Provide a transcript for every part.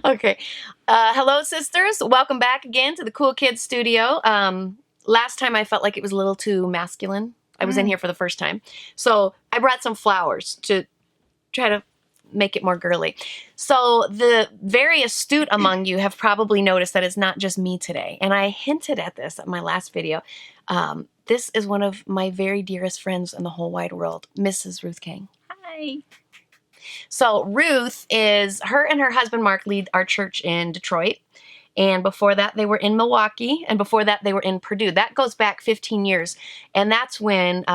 Okay. Hello, sisters. Welcome back again to the Cool Kids Studio. Last time I felt like it was a little too masculine. I was in here for the first time. So I brought some flowers to try to make it more girly. So the very astute among you have probably noticed that it's not just me today. And I hinted at this at my last video. This is one of my very dearest friends in the whole wide world, Mrs. Ruth Kang. Hi. So Ruth her and her husband Mark lead our church in Detroit. And before that, they were in Milwaukee. And before that, they were in Purdue. That goes back 15 years. And that's when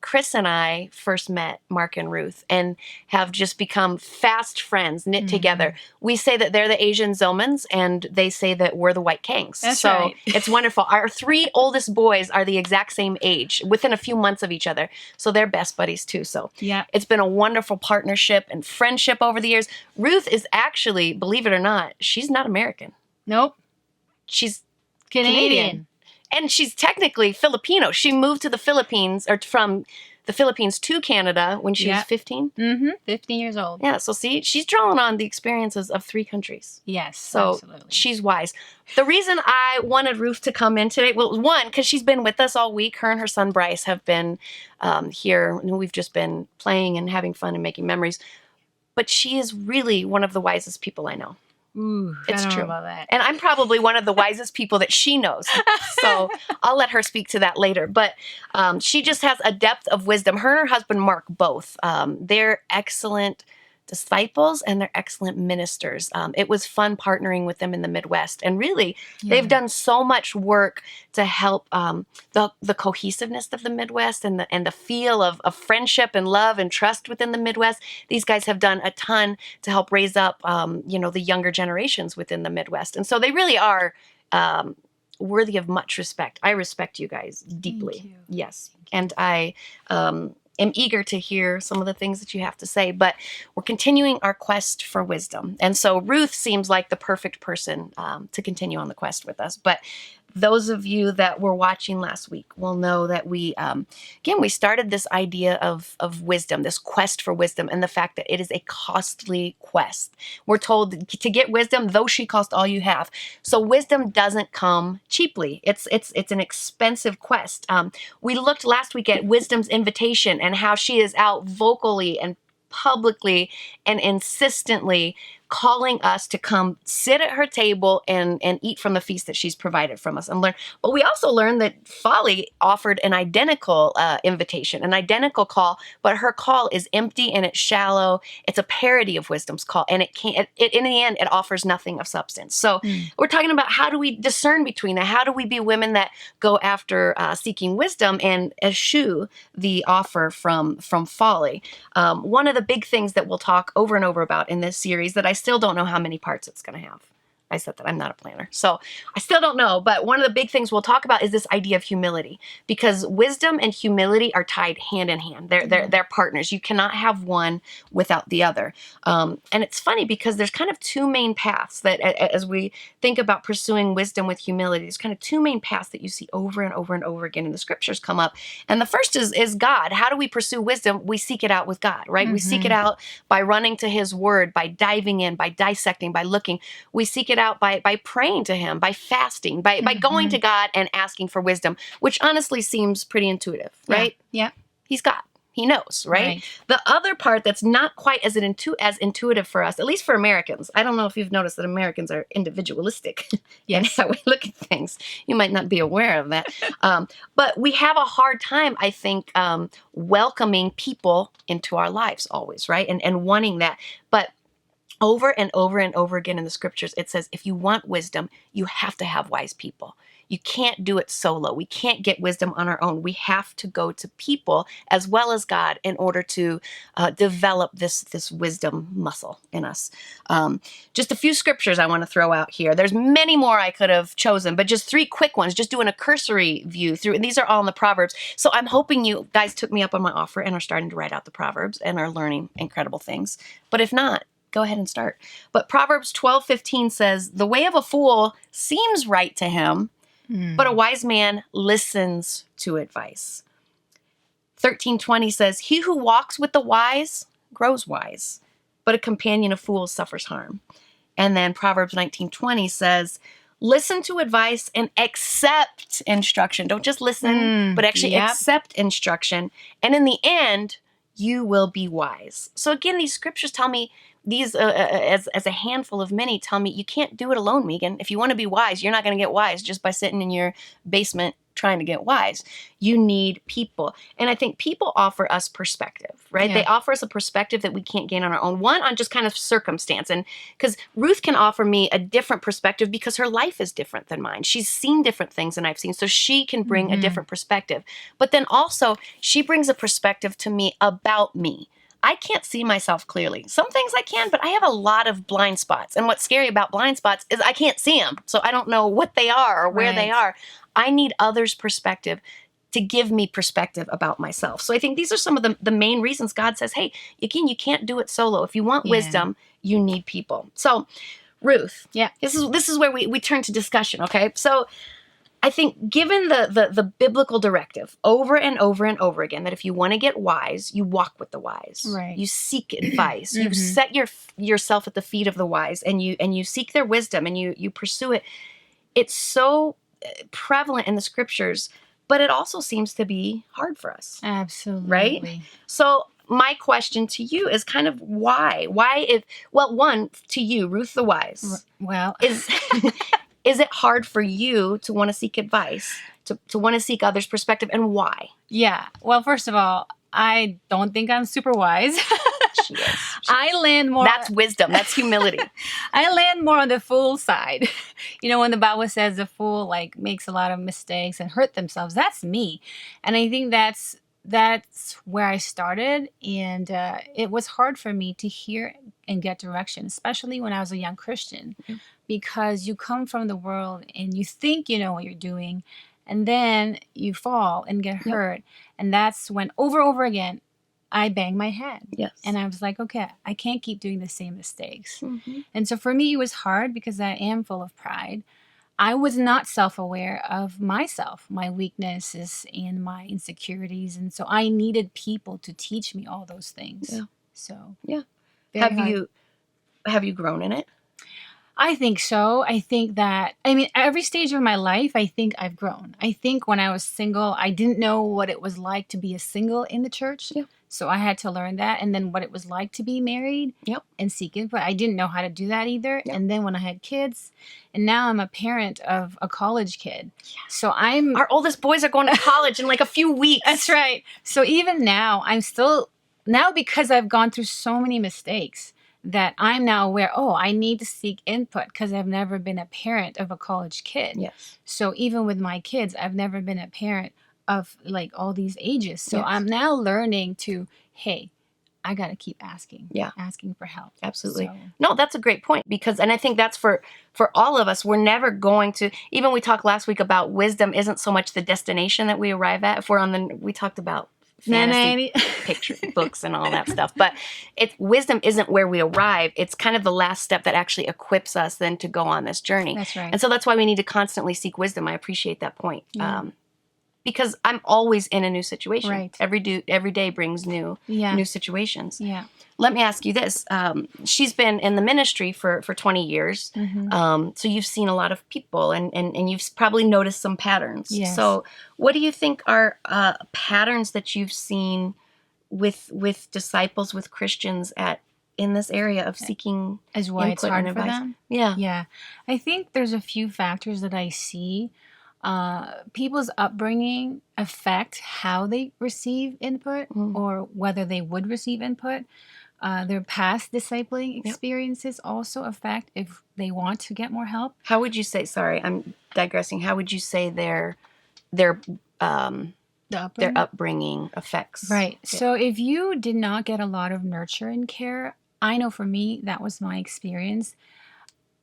Chris and I first met Mark and Ruth and have just become fast friends, knit together. We say that they're the Asian Zillmans, and they say that we're the white Kangs. That's right. It's wonderful. Our 3 oldest boys are the exact same age, within a few months of each other. So they're best buddies, too. So Yeah. it's been a wonderful partnership and friendship over the years. Ruth is actually, believe it or not, she's not American. Nope. She's Canadian. and she's technically Filipino. She moved to the Philippines, or from the Philippines to Canada when she was 15. 15 years old. Yeah, so see, she's drawing on the experiences of 3 countries. Yes, So absolutely. she's wise. The reason I wanted Ruth to come in today, well, one, because she's been with us all week. Her and her son Bryce have been here, and we've just been playing and having fun and making memories. But she is really one of the wisest people I know. Ooh, It's I don't true. know about that. And I'm probably one of the wisest people that she knows. So I'll let her speak to that later. But she just has a depth of wisdom. Her and her husband, Mark, both. They're excellent disciples and they're excellent ministers. It was fun partnering with them in the Midwest. And really, they've done so much work to help the cohesiveness of the Midwest and the feel of friendship and love and trust within the Midwest. These guys have done a ton to help raise up, the younger generations within the Midwest. And so they really are worthy of much respect. I respect you guys deeply. Thank you. Yes. And I am eager to hear some of the things that you have to say, but we're continuing our quest for wisdom. And so Ruth seems like the perfect person to continue on the quest with us. But those of you that were watching last week will know that we started this idea of wisdom, this quest for wisdom, and the fact that it is a costly quest. We're told to get wisdom, though she cost all you have. So wisdom doesn't come cheaply. It's an expensive quest. We looked last week at wisdom's invitation and how she is out vocally and publicly and insistently calling us to come sit at her table and eat from the feast that she's provided from us and learn. But we also learned that Folly offered an identical invitation, an identical call, but her call is empty and it's shallow. It's a parody of wisdom's call, and in the end, it offers nothing of substance. So we're talking about how do we discern between that? How do we be women that go after seeking wisdom and eschew the offer from Folly? One of the big things that we'll talk over and over about in this series that I still don't know how many parts it's going to have. I said that I'm not a planner, so I still don't know. But one of the big things we'll talk about is this idea of humility, because wisdom and humility are tied hand in hand. They're partners. You cannot have one without the other. And it's funny because there's kind of 2 main paths that, as we think about pursuing wisdom with humility, there's kind of 2 main paths that you see over and over and over again in the scriptures come up. And the first is God. How do we pursue wisdom? We seek it out with God, right? We seek it out by running to His Word, by diving in, by dissecting, by looking. We seek it out by praying to Him, by fasting, by going to God and asking for wisdom, which honestly seems pretty intuitive, right? Yeah. He's God. He knows, right? The other part that's not quite as intuitive for us, at least for Americans. I don't know if you've noticed that Americans are individualistic in how we look at things. You might not be aware of that. But we have a hard time, I think, welcoming people into our lives always, right? And wanting that. But over and over and over again in the scriptures, it says, if you want wisdom, you have to have wise people. You can't do it solo. We can't get wisdom on our own. We have to go to people as well as God in order to develop this wisdom muscle in us. Just a few scriptures I want to throw out here. There's many more I could have chosen, but just 3 quick ones, just doing a cursory view through. And these are all in the Proverbs. So I'm hoping you guys took me up on my offer and are starting to write out the Proverbs and are learning incredible things. But if not, go ahead and start. But Proverbs 12:15 says, the way of a fool seems right to him, but a wise man listens to advice. 13:20 says, he who walks with the wise grows wise, but a companion of fools suffers harm. And then Proverbs 19:20 says, listen to advice and accept instruction. Don't just listen, but actually accept instruction. And in the end, you will be wise. So again, these scriptures tell me, these as a handful of many tell me, you can't do it alone, Meegan. If you want to be wise, you're not going to get wise just by sitting in your basement trying to get wise. You need people. And I think people offer us perspective, right? Yeah. They offer us a perspective that we can't gain on our own. One, on just kind of circumstance. And because Ruth can offer me a different perspective because her life is different than mine. She's seen different things than I've seen. So she can bring a different perspective. But then also, she brings a perspective to me about me. I can't see myself clearly. Some things I can, but I have a lot of blind spots. And what's scary about blind spots is I can't see them. So I don't know what they are or where they are. I need others' perspective to give me perspective about myself. So I think these are some of the main reasons God says, hey, again, you can't do it solo. If you want wisdom, you need people. So Ruth, this is where we turn to discussion, okay? So I think given the biblical directive over and over and over again, that if you want to get wise, you walk with the wise. Right. You seek advice. You set yourself at the feet of the wise, and you seek their wisdom, and you pursue it. It's so prevalent in the scriptures, but it also seems to be hard for us. Absolutely. Right? So my question to you is kind of why? One, to you, Ruth the wise. Well, Is it hard for you to want to seek advice, to want to seek others' perspective, and why? Yeah. Well, first of all, I don't think I'm super wise. She is. I land more. That's wisdom. That's humility. I land more on the fool side. When the Bible says the fool makes a lot of mistakes and hurt themselves, that's me. And I think that's where I started. And it was hard for me to hear and get direction, especially when I was a young Christian, because you come from the world and you think you know what you're doing, and then you fall and get hurt. And that's when over again, I banged my head. Yes. And I was like, okay, I can't keep doing the same mistakes. And so for me, it was hard because I am full of pride. I was not self-aware of myself, my weaknesses and my insecurities. And so I needed people to teach me all those things. Yeah. So, Have you grown in it? I think so. I think that, every stage of my life, I think I've grown. I think when I was single, I didn't know what it was like to be a single in the church. Yeah. So I had to learn that. And then what it was like to be married and seek input. I didn't know how to do that either. Yep. And then when I had kids, and now I'm a parent of a college kid. Yeah. So our oldest boys are going to college in a few weeks. That's right. So even now, because I've gone through so many mistakes, that I'm now aware, I need to seek input because I've never been a parent of a college kid. Yes. So even with my kids, I've never been a parent of all these ages. So I'm now learning to, hey, I got to keep asking for help. Absolutely. So. No, that's a great point and I think that's for all of us. We're never going to, even we talked last week about wisdom isn't so much the destination that we arrive at. We talked about fantasy picture books and all that stuff. But wisdom isn't where we arrive. It's kind of the last step that actually equips us then to go on this journey. That's right. And so that's why we need to constantly seek wisdom. I appreciate that point. Yeah. Because I'm always in a new situation. Right. Every day brings new situations. Yeah. Let me ask you this. She's been in the ministry for 20 years. So you've seen a lot of people and you've probably noticed some patterns. Yes. So what do you think are patterns that you've seen with disciples, with Christians in this area of seeking as why it's hard for them? Yeah. Yeah. I think there's a few factors that I see. People's upbringing affect how they receive input or whether they would receive input. Their past discipling experiences also affect if they want to get more help. How would you say, sorry, I'm digressing. How would you say their upbringing affects? Right. Yeah. So if you did not get a lot of nurture and care, I know for me, that was my experience.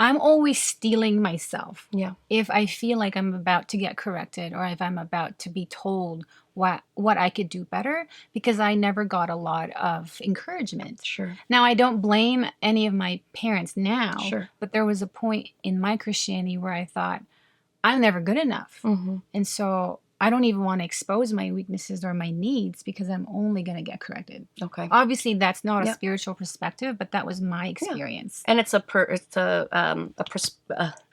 I'm always steeling myself. Yeah. If I feel like I'm about to get corrected or if I'm about to be told what I could do better, because I never got a lot of encouragement. Sure. Now, I don't blame any of my parents now, but there was a point in my Christianity where I thought, I'm never good enough. And so I don't even want to expose my weaknesses or my needs because I'm only going to get corrected. Okay. Obviously, that's not a Yep. spiritual perspective, but that was my experience. And it's a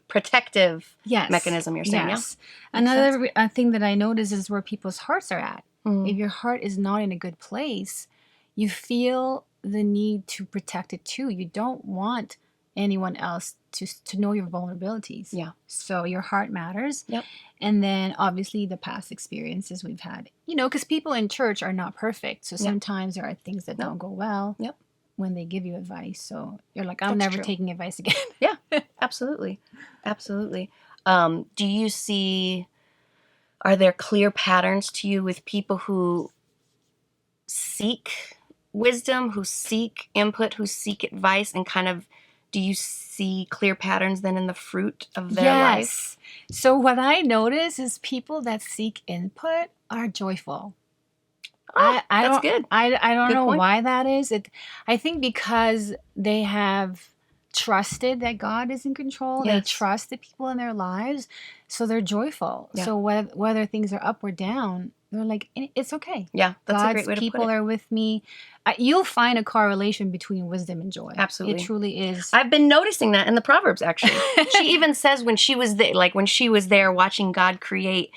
protective Yes. mechanism, you're saying, yes. yeah? Makes Another thing that I notice is where people's hearts are at. Mm. If your heart is not in a good place, you feel the need to protect it too. You don't want anyone else to know your vulnerabilities. Yeah. So your heart matters. Yep. And then obviously the past experiences we've had. Because people in church are not perfect. So sometimes there are things that don't go well Yep. when they give you advice. So you're like, I'm That's never true. taking advice again. Yeah, absolutely. Absolutely. Do you see, are there clear patterns to you with people who seek wisdom, who seek input, who seek advice, and kind of, do you see clear patterns then in the fruit of their life? So what I notice is people that seek input are joyful. Oh, that's good. I don't Good know point. why that is. I think because they have trusted that God is in control. Yes. They trust the people in their lives, so they're joyful. Yeah. So whether things are up or down, they're like, it's okay. Yeah, that's God's a great way to people put it. are with me. You'll find a correlation between wisdom and joy. Absolutely. It truly is. I've been noticing that in the Proverbs, actually. She even says when she was there watching God create,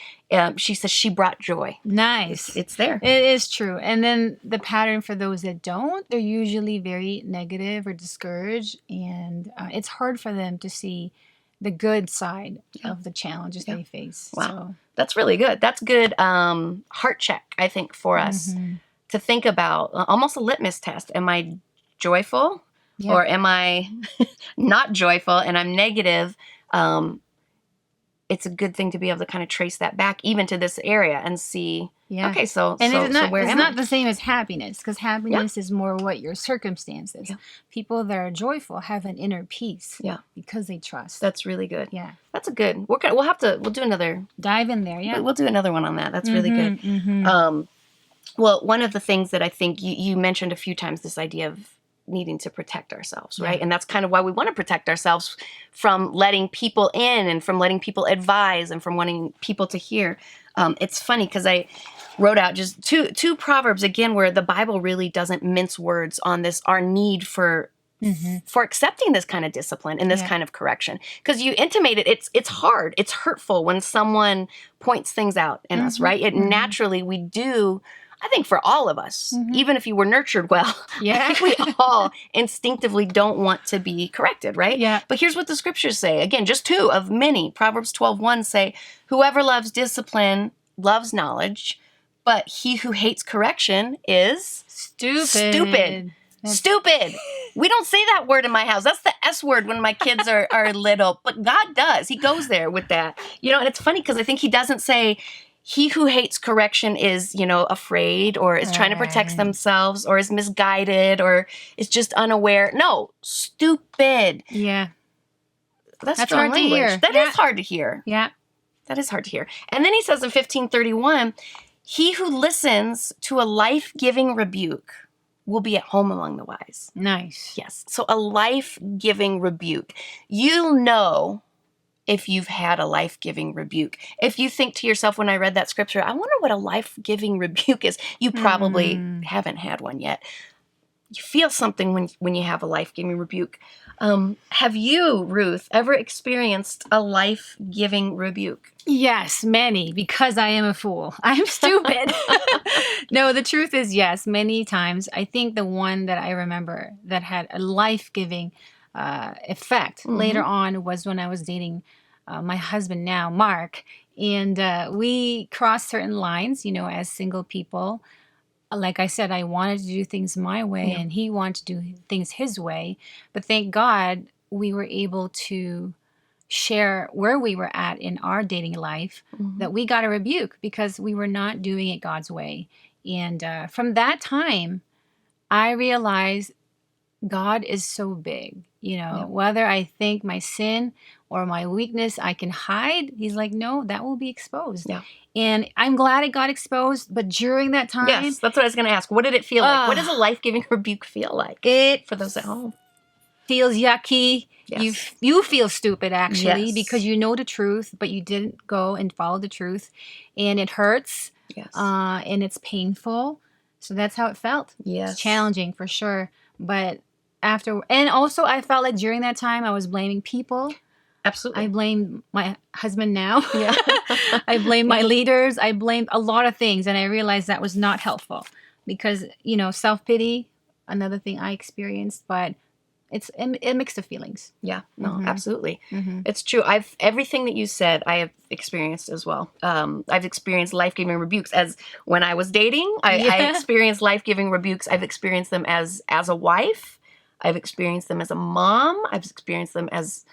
she says she brought joy. Nice. It's there. It is true. And then the pattern for those that don't, they're usually very negative or discouraged. And it's hard for them to see the good side of the challenges they face. Wow. So. That's really good. That's good heart check, I think, for us to think about. Almost a litmus test. Am I joyful or am I not joyful and I'm negative? It's a good thing to be able to kind of trace that back even to this area and see, okay, so where am I? It's not the same as happiness, because happiness is more what your circumstances. Yeah. People that are joyful have an inner peace because they trust. That's really good. Yeah. That's a good. We'll do another. Dive in there, yeah. We'll do another one on that. That's really good. Well, one of the things that I think you mentioned a few times, this idea of needing to protect ourselves, right? And that's kind of why we want to protect ourselves from letting people in and from letting people advise and from wanting people to hear. It's funny because I wrote out just two Proverbs, again, where the Bible really doesn't mince words on this, our need for accepting this kind of discipline and this kind of correction. Because you intimated it's hard, it's hurtful when someone points things out in us, right? It naturally, we do, I think for all of us, even if you were nurtured well, I think we all instinctively don't want to be corrected, right? Yeah. But here's what the scriptures say. Again, just two of many. Proverbs 12:1 say, whoever loves discipline loves knowledge, but he who hates correction is stupid. Stupid. We don't say that word in my house. That's the S word when my kids are little. But God does. He goes there with that. And it's funny because I think he doesn't say, he who hates correction is, afraid or is trying to protect themselves or is misguided or is just unaware. No, stupid. Yeah. That's strong hard to language. hear. That is hard to hear. Yeah. That is hard to hear. And then he says in 15:31, he who listens to a life-giving rebuke will be at home among the wise. Nice. Yes. So a life-giving rebuke. You'll know if you've had a life-giving rebuke. If you think to yourself, when I read that scripture, I wonder what a life-giving rebuke is. You probably haven't had one yet. You feel something when you have a life-giving rebuke. Have you, Ruth, ever experienced a life-giving rebuke? Yes, many, because I am a fool. I'm stupid. No, the truth is yes, many times. I think the one that I remember that had a life-giving effect later on was when I was dating my husband now, Mark, and we crossed certain lines, as single people. Like I said, I wanted to do things my way and he wanted to do things his way. But thank God we were able to share where we were at in our dating life, that we got a rebuke because we were not doing it God's way. And from that time, I realized God is so big, whether I think my sin or my weakness I can hide, he's like, no, that will be exposed. Yeah. And I'm glad it got exposed, but during that time. Yes, that's what I was going to ask. What did it feel like? What does a life-giving rebuke feel like for those at home? feels yucky. Yes. You feel stupid actually Yes. because you know the truth, but you didn't go and follow the truth, and it hurts. Yes. And it's painful. So that's how it felt. Yes. It's challenging for sure. But and also I felt like during that time I was blaming people. Absolutely. I blame my husband now. Yeah. I blame my leaders. I blamed a lot of things. And I realized that was not helpful because, self-pity, another thing I experienced, but it's a mix of feelings. Yeah, no, absolutely. Mm-hmm. It's true. Everything that you said, I have experienced as well. I've experienced life-giving rebukes as when I was dating. I experienced life-giving rebukes. I've experienced them as a wife. I've experienced them as a mom. I've experienced them as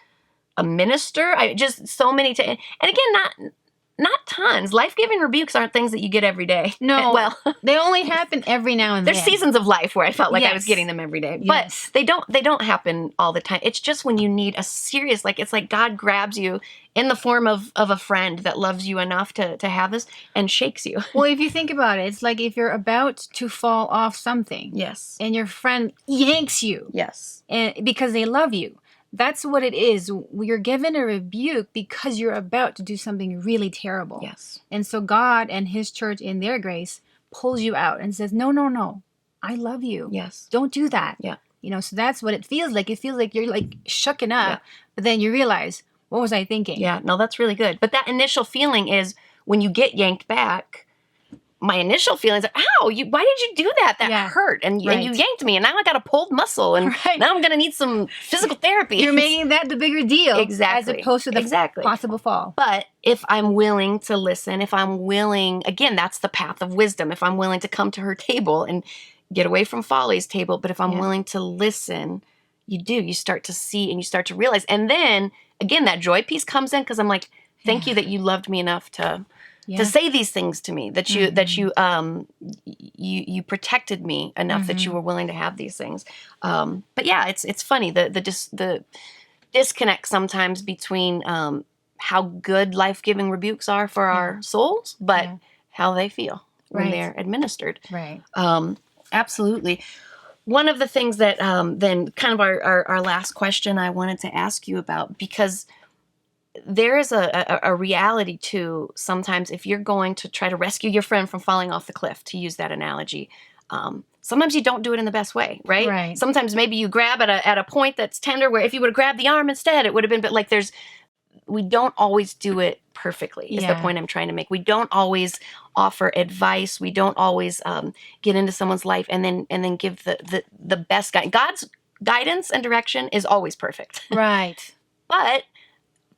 a minister. I just so many times. And again, not tons. Life-giving rebukes aren't things that you get every day. No, well, they only happen every now and there's then. seasons of life where I felt like I Yes. was getting them every day, Yes. but they don't happen all the time. It's just when you need a serious, it's like God grabs you in the form of a friend that loves you enough to have this and shakes you. Well, if you think about it, it's like if you're about to fall off something, Yes, and your friend yanks you, yes, and because they love you. That's what it is. You're given a rebuke because you're about to do something really terrible. yes. And so God and his church in their grace pulls you out and says, no, I love you. Yes. Don't do that. Yeah. So that's what it feels like. It feels like you're like shooken up, Yeah. but then you realize, what was I thinking? Yeah, no, that's really good. But that initial feeling is when you get yanked back, my initial feelings are, ow, why did you do that? That hurt. And you yanked me. And now I got a pulled muscle. And now I'm going to need some physical therapy. You're making that the bigger deal. Exactly. As opposed to the possible fall. But if I'm willing to listen, if I'm willing, again, that's the path of wisdom. If I'm willing to come to her table and get away from Folly's table, but if I'm willing to listen, you start to see and you start to realize. And then, again, that joy piece comes in because I'm like, thank you that you loved me enough to say these things to me, that you protected me enough that you were willing to have these things. But yeah, it's funny the disconnect sometimes between how good life-giving rebukes are for our souls, but how they feel when they're administered. Right. Absolutely. One of the things that then kind of our last question I wanted to ask you about, because there is a reality too, sometimes if you're going to try to rescue your friend from falling off the cliff, to use that analogy, sometimes you don't do it in the best way, right? Right. Sometimes maybe you grab at a point that's tender where if you would have grabbed the arm instead, it would have been, but we don't always do it perfectly is the point I'm trying to make. We don't always offer advice. We don't always get into someone's life and then give the best guidance. God's guidance and direction is always perfect. Right. But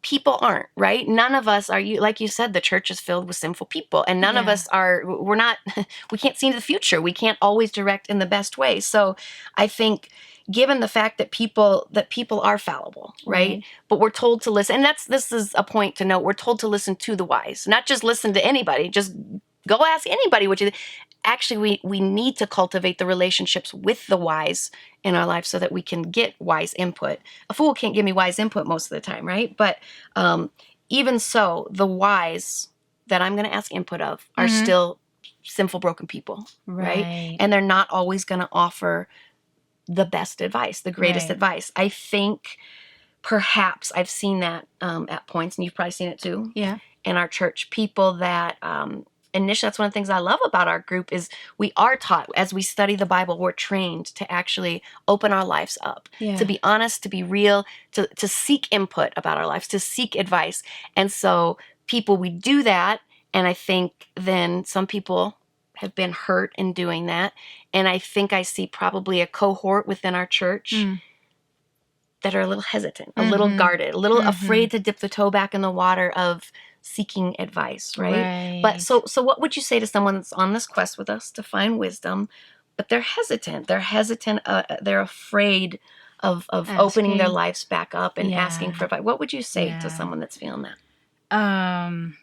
people aren't, right? None of us are, like you said, the church is filled with sinful people, and none of us we can't see into the future. We can't always direct in the best way. So I think given the fact that people are fallible, right? But we're told to listen, and this is a point to note. We're told to listen to the wise, not just listen to anybody, just go ask anybody what you think. Actually, we need to cultivate the relationships with the wise in our life so that we can get wise input. A fool can't give me wise input most of the time, right? But even so, the wise that I'm going to ask input of are still sinful, broken people, right? And they're not always going to offer the best advice, the greatest advice. I think perhaps I've seen that at points, and you've probably seen it too. Yeah. In our church, people that initially, that's one of the things I love about our group is we are taught as we study the Bible, we're trained to actually open our lives up, to be honest, to be real, to seek input about our lives, to seek advice. And so we do that. And I think then some people have been hurt in doing that. And I think I see probably a cohort within our church that are a little hesitant, a little guarded, a little afraid to dip the toe back in the water of seeking advice, right? But so what would you say to someone that's on this quest with us to find wisdom, but they're hesitant? They're afraid of opening their lives back up and asking for advice. What would you say to someone that's feeling that?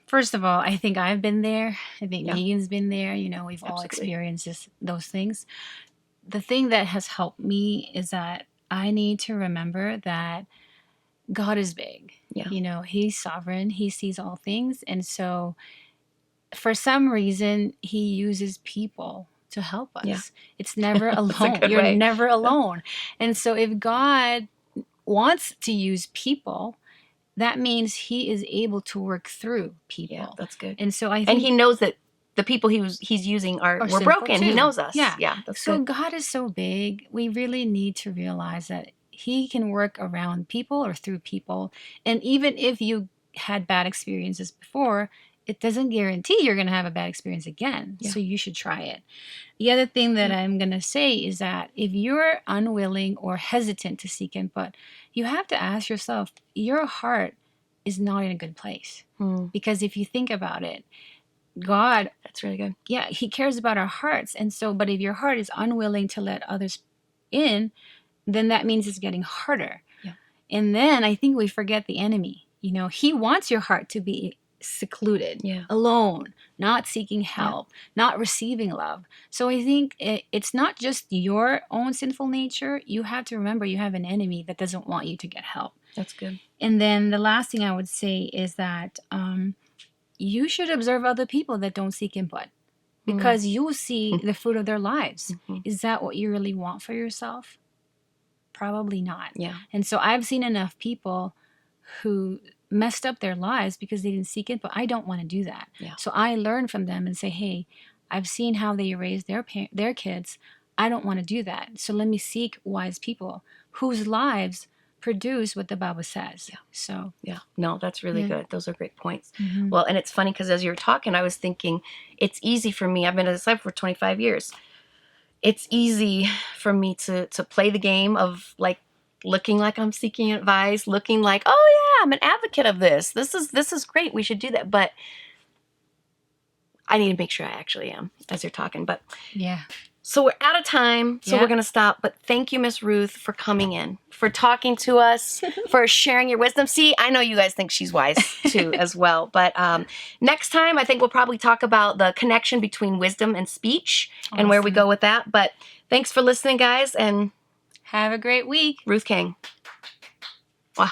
First of all, I think I've been there. I think Meegan's been there. We've all experienced those things. The thing that has helped me is that I need to remember that God is big. Yeah. He's sovereign. He sees all things. And so for some reason, he uses people to help us. Yeah. It's never alone. You're never alone. And so if God wants to use people, that means he is able to work through people. Yeah, that's good. And so I think, and he knows that the people he's using were sinful broken. He too. knows us. Yeah. Yeah, that's so good. God is so big. We really need to realize that he can work around people or through people. And even if you had bad experiences before, it doesn't guarantee you're going to have a bad experience again. Yeah. So you should try it. The other thing that I'm going to say is that if you're unwilling or hesitant to seek input, you have to ask yourself, your heart is not in a good place. Because if you think about it, God, That's really good. yeah, he cares about our hearts. And so, but if your heart is unwilling to let others in, then that means it's getting harder. Yeah. And then I think we forget the enemy. You know, he wants your heart to be secluded, alone, not seeking help, not receiving love. So I think it's not just your own sinful nature. You have to remember you have an enemy that doesn't want you to get help. That's good. And then the last thing I would say is that you should observe other people that don't seek input, because you will see the fruit of their lives. Is that what you really want for yourself? Probably not. Yeah. And so I've seen enough people who messed up their lives because they didn't seek input. I don't want to do that. Yeah. So I learn from them and say, hey, I've seen how they raise their kids. I don't want to do that. So let me seek wise people whose lives produce what the Bible says. Yeah. So yeah, no, that's really good. Those are great points. Mhm. Well, and it's funny because as you were talking, I was thinking it's easy for me. I've been a disciple for 25 years. It's easy for me to play the game of like looking like I'm seeking advice, looking like, oh yeah, I'm an advocate of this. This is great. We should do that. But I need to make sure I actually am as you're talking. But yeah. so we're out of time, so we're going to stop. But thank you, Miss Ruth, for coming in, for talking to us, for sharing your wisdom. See, I know you guys think she's wise, too, as well. But next time, I think we'll probably talk about the connection between wisdom and speech and where we go with that. But thanks for listening, guys, and have a great week. Ruth Kang. Wow.